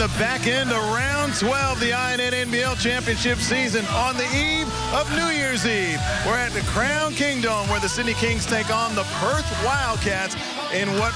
on the back end of round 12, the INN NBL Championship season on the eve of New Year's Eve. We're at the Crown Kingdom where the Sydney Kings take on the Perth Wildcats in what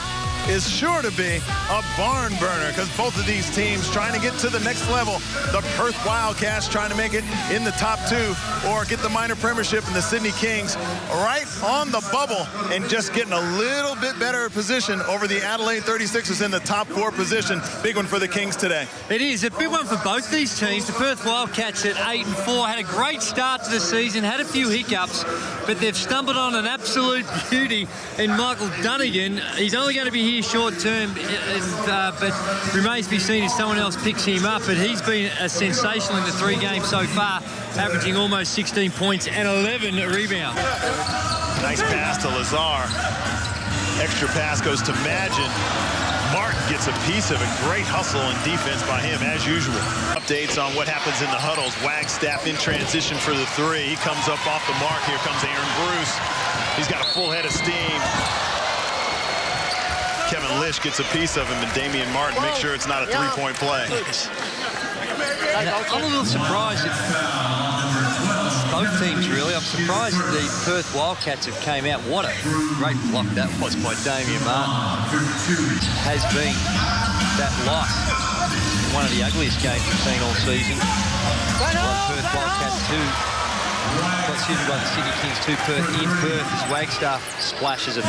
is sure to be a barn burner because both of these teams trying to get to the next level. The Perth Wildcats trying to make it in the top two or get the minor premiership, and the Sydney Kings right on the bubble and just getting a little bit better position over the Adelaide 36ers in the top four position. Big one for the Kings today. It is a big one for both these teams. The Perth Wildcats at 8-4 had a great start to the season, had a few hiccups, but they've stumbled on an absolute beauty in Michael Dunigan. He's only going to be here short term, but remains to be seen if someone else picks him up. But he's been sensational in the 3 games so far, averaging almost 16 points and 11 rebounds. Nice pass to Lazar. Extra pass goes to Magin. Martin gets a piece of it. Great hustle and defense by him, as usual. Updates on what happens in the huddles. Wagstaff in transition for the 3. He comes up off the mark. Here comes Aaron Bruce. He's got a full head of steam. Kevin Lish gets a piece of him, and Damian Martin makes sure it's not a three-point play. I'm a little surprised at both teams, really. I'm surprised that the Perth Wildcats have came out. What a great block that was by Damian Martin. Has been that loss. One of the ugliest games we've seen all season. By Perth Wildcats 2. Excuse me, by the Sydney Kings 2. Perth in Perth as Wagstaff splashes a 3.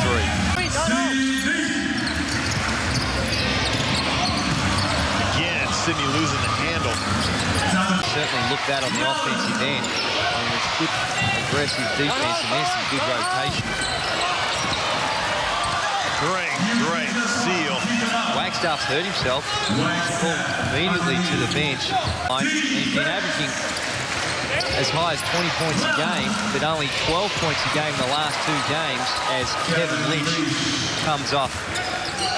Sydney losing the handle. Certainly look that on the offensive end. I mean, it's good aggressive defense, and there's some good rotation. Great seal. Wagstaff's hurt himself. He's pulled immediately to the bench. And he's been averaging as high as 20 points a game, but only 12 points a game in the last 2 games as Kevin Lynch comes off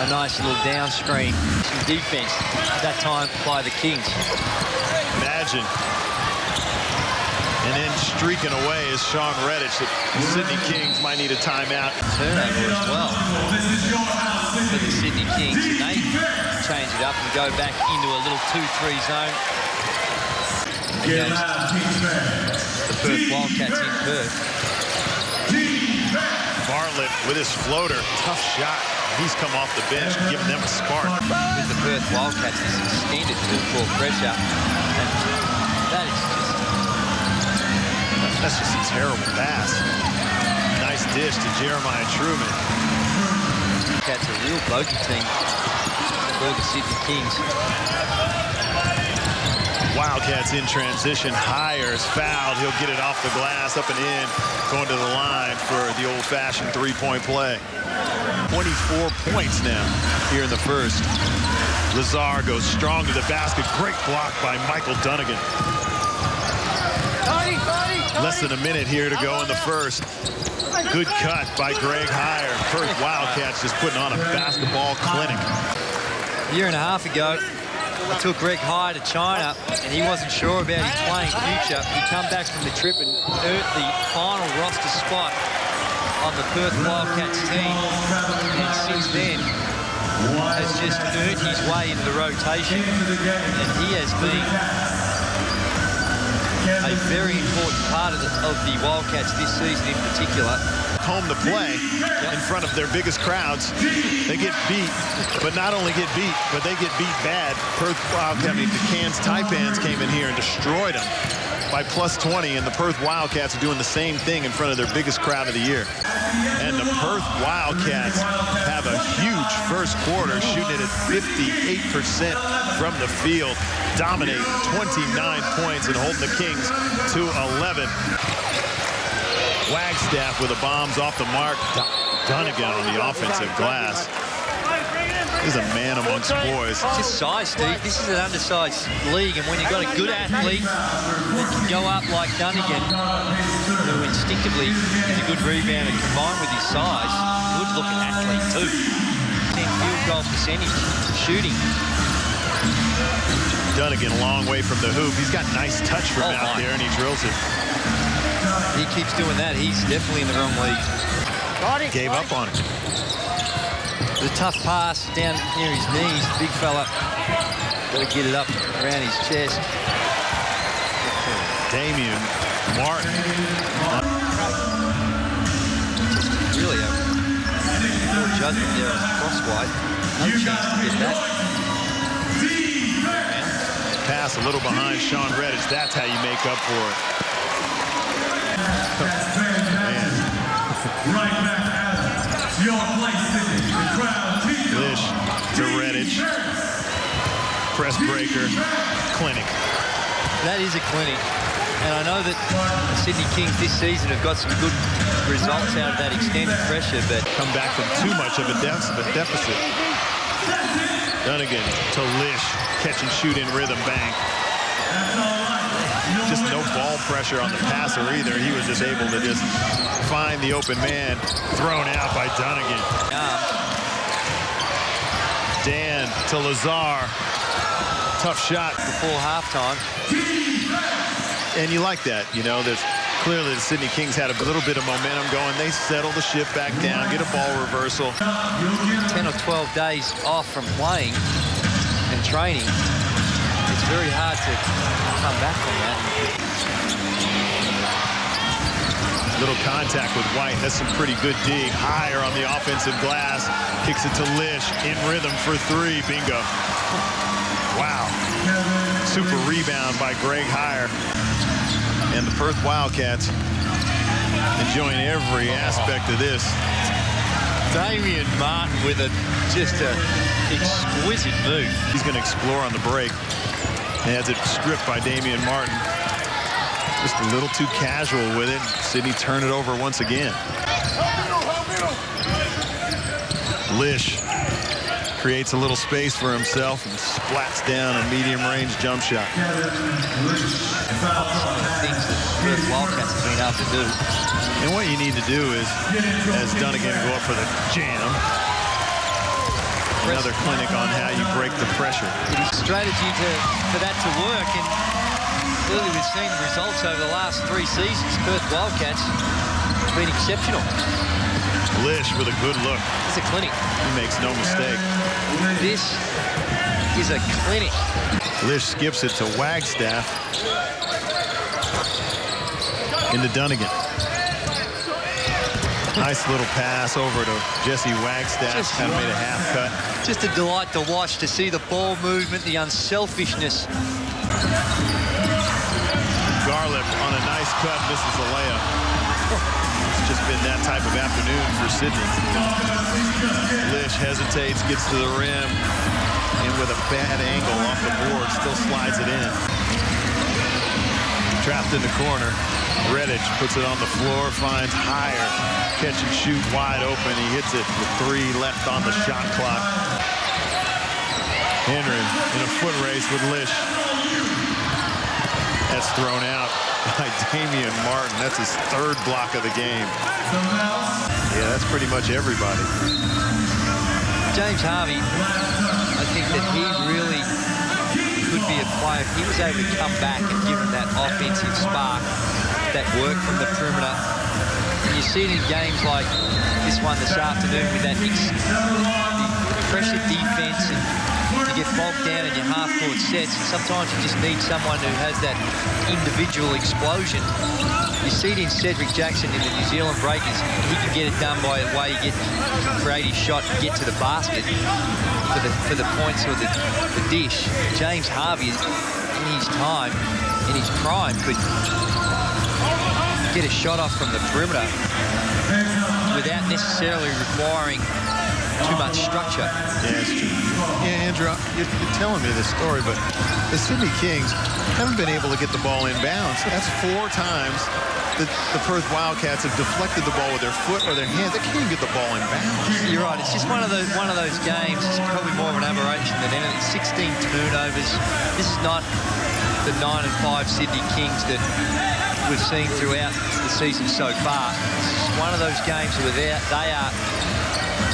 a nice little down screen. Some defense at that time by the Kings. Imagine. And then streaking away is Sean Redditch. The Sydney Kings might need a timeout. Turnover as well for the Sydney Kings. And they change it up and go back into a little 2-3 zone against the Perth Wildcats in Perth. Bartlett with his floater. Tough shot. He's come off the bench, giving them a spark. With the Perth Wildcats, this extended full pressure. And that is that's just a terrible pass. Nice dish to Jeremiah Truman. Cats a real bogey team for the Sydney Kings. Wildcats in transition. Hires fouled. He'll get it off the glass, up and in, going to the line for the old-fashioned three-point play. 24 points now here in the first. Lazar goes strong to the basket. Great block by Michael Dunigan. Less than a minute here to go in the first. Good cut by Greg Hire. Perth Wildcats just putting on a basketball clinic. A year and a half ago, I took Greg Hire to China, and he wasn't sure about his playing future. He come back from the trip and earned the final roster spot on the Perth Wildcats team, and since then has just earned his way into the rotation, and he has been a very important part of the Wildcats this season in particular. Home to play in front of their biggest crowds. They get beat, but not only get beat, but they get beat bad. Perth Wildcats, the Cairns Taipans came in here and destroyed them by +20, and the Perth Wildcats are doing the same thing in front of their biggest crowd of the year. And the Perth Wildcats have a huge first quarter, shooting it at 58% from the field, dominating 29 points and holding the Kings to 11. Wagstaff with the bombs off the mark. Dunigan on the offensive glass. He's a man amongst boys. Just size, Steve. This is an undersized league, and when you've got a good athlete that can go up like Dunigan, who instinctively is a good rebounder combined with his size, good-looking athlete too. 10 field goal percentage shooting. Dunigan a long way from the hoop. He's got nice touch from out there, and he drills it. He keeps doing that. He's definitely in the wrong league. Gave up on it. The tough pass down near his knees. Big fella Got to get it up around his chest. Damian Martin. Really a poor judgment there on Crosswhite. No chance to get that. Pass a little behind Sean Redditch. That's how you make up for it. Man. Right back at your place, the crowd. Lish to Redditch. Press breaker. Clinic. That is a clinic. And I know that the Sydney Kings this season have got some good results out of that extended pressure, but come back from too much of a deficit. Dunigan to Lish. Catch and shoot in rhythm, bang. Just no ball pressure on the passer either. He was just able to just find the open man. Thrown out by Dunigan. Dan to Lazar. Tough shot. Before halftime. And you like that, you know, there's clearly the Sydney Kings had a little bit of momentum going. They settle the ship back down, get a ball reversal. 10 or 12 days off from playing and training. It's very hard to come back from that. Little contact with White. That's some pretty good D. Higher on the offensive glass. Kicks it to Lish. In rhythm for three. Bingo. Wow. Super rebound by Greg Hire. And the Perth Wildcats enjoying every aspect of this. Damian Martin with just an exquisite move. He's going to explore on the break. And has it stripped by Damian Martin. Just a little too casual with it. Sydney turn it over once again. Lish creates a little space for himself and splats down a medium-range jump shot. Things that Perth Wildcats have been able to do. And what you need to do is, as Dunigan go up for the jam, another clinic on how you break the pressure. It is strategy for that to work, and clearly we've seen the results over the last 3 seasons. Perth Wildcats have been exceptional. Lish with a good look. It's a clinic. He makes no mistake. This is a clinic. Lish skips it to Wagstaff. Into Dunigan. Nice little pass over to Jesse Wagstaff. Kind of made a half cut. Just a delight to watch, to see the ball movement, the unselfishness. Garlick on a nice cut, misses the layup. It's just been that type of afternoon for Sydney. Lish hesitates, gets to the rim, and with a bad angle off the board, still slides it in. Trapped in the corner. Redditch puts it on the floor, finds Hire. Catch and shoot wide open. He hits it with 3 left on the shot clock. Henry in a foot race with Lish. That's thrown out by Damian Martin. That's his 3rd block of the game. Yeah, that's pretty much everybody. James Harvey, I think that he really could be a player. If he was able to come back and give him that offensive spark, that work from the perimeter. And you see it in games like this one this afternoon with that pressure defense, and you get bogged down in your half-court sets. And sometimes you just need someone who has that individual explosion. You see it in Cedric Jackson in the New Zealand Breakers. He can get it done by the way he create his shot and get to the basket for the points or the dish. James Harvey, in his time, in his prime, could get a shot off from the perimeter without necessarily requiring too much structure. Yeah, it's true. Yeah, Andrew, you're telling me this story, but the Sydney Kings haven't been able to get the ball in bounds. That's 4 times that the Perth Wildcats have deflected the ball with their foot or their hands. They can't get the ball in bounds. You're right. It's just one of those games. It's probably more of an aberration than anything. 16 turnovers. This is not the 9-5 Sydney Kings that we've seen throughout the season so far. It's one of those games where they are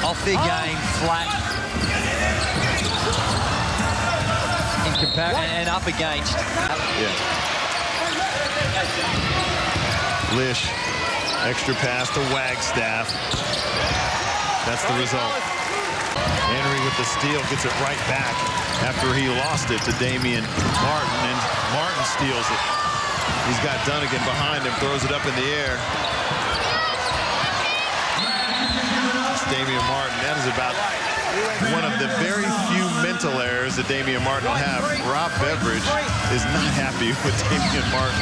off their game, flat, in comparison, and up against. Yeah. Lish, extra pass to Wagstaff. That's the result. Henry with the steal, gets it right back. after he lost it to Damian Martin, and Martin steals it. He's got Dunigan behind him, throws it up in the air. It's Damian Martin. That is about one of the very few mental errors that Damian Martin will have. Rob Beveridge is not happy with Damian Martin.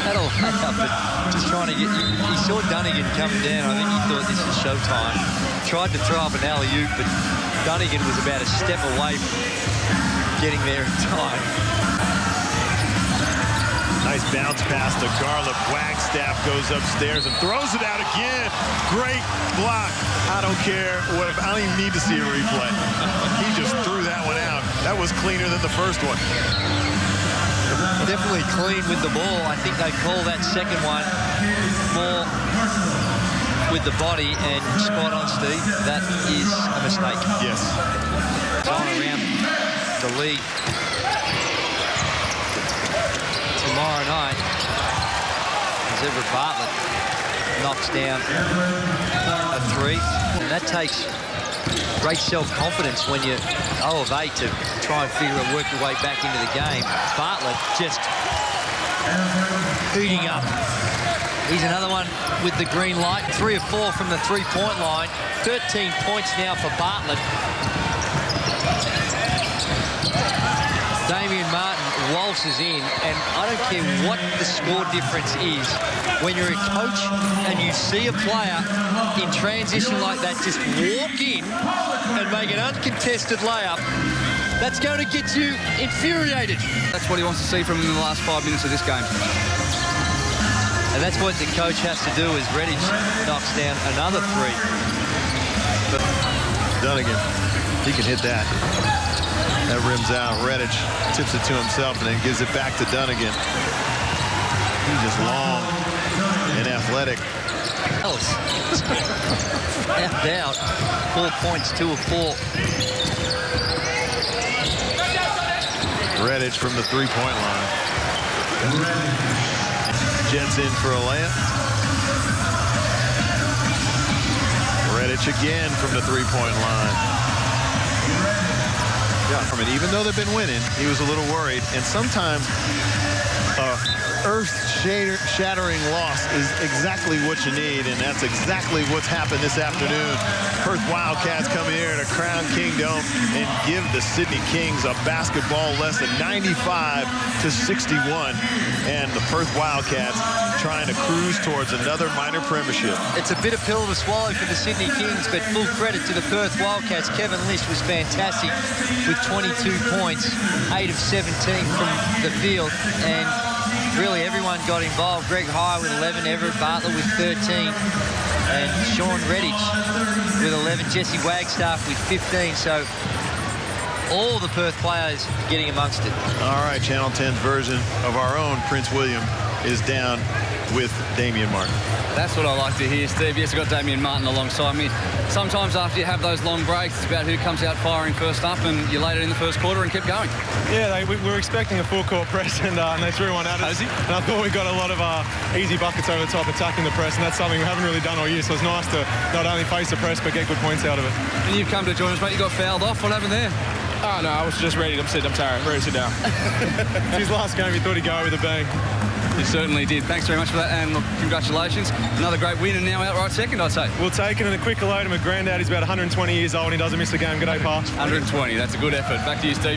That'll but just trying to get. He saw Dunigan coming down. I think he thought this was showtime. Tried to throw up an alley-oop, but Dunigan was about a step away from getting there in time. Nice bounce pass to Garland. Wagstaff goes upstairs and throws it out again. Great block. I don't care. I don't even need to see a replay. He just threw that one out. That was cleaner than the first one. Definitely clean with the ball. I think they call that second one more with the body, and spot on, Steve. That is a mistake. Yes. On around the league tomorrow night as Everett Bartlett knocks down a three. And that takes great self-confidence when you're 0 of 8 to try and work your way back into the game. Bartlett just heating up. He's another one with the green light. 3 of 4 from the three-point line. 13 points now for Bartlett. Damian Martin waltzes in, and I don't care what the score difference is. When you're a coach and you see a player in transition like that just walk in and make an uncontested layup, that's going to get you infuriated. That's what he wants to see from him in the last 5 minutes of this game. And that's what the coach has to do as Redditch knocks down another three. But Dunigan, he can hit that. That rims out. Redditch tips it to himself and then gives it back to Dunigan. He's just long and athletic. Ellis fouled out. 4 points, 2 of 4. Redditch from the three-point line. Jets in for a layup. Redditch again from the three-point line. Yeah, I mean, even though they've been winning, he was a little worried. And sometimes earth-shattering loss is exactly what you need, and that's exactly what's happened this afternoon. Perth Wildcats come here to Crown Kingdom and give the Sydney Kings a basketball lesson, 95-61. And the Perth Wildcats trying to cruise towards another minor premiership. It's a bitter pill to swallow for the Sydney Kings, but full credit to the Perth Wildcats. Kevin Lish was fantastic with 22 points, 8 of 17 from the field, and really everyone got involved. Greg High with 11, Everett Bartlett with 13, and Sean Redditch with 11, Jesse Wagstaff with 15. So all the Perth players getting amongst it. All right, Channel 10's version of our own Prince William is down with Damian Martin. That's what I like to hear, Steve. Yes, I've got Damian Martin alongside me. Sometimes after you have those long breaks, it's about who comes out firing first up, and you laid it in the first quarter and kept going. Yeah, we were expecting a full-court press, and they threw one at us. And I thought we got a lot of easy buckets over the top, attacking the press, and that's something we haven't really done all year, so it's nice to not only face the press, but get good points out of it. And you've come to join us, mate. You got fouled off. What happened there? Oh, no, I was just ready. I'm tired. Ready to sit down. His last game, he thought he'd go with a bang. You certainly did. Thanks very much for that, and look, congratulations. Another great win, and now outright second, I'd say. We'll take it, and a quick hello to my granddad. He's about 120 years old, and he doesn't miss a game. Good day, Pa. 120. That's a good effort. Back to you, Steve.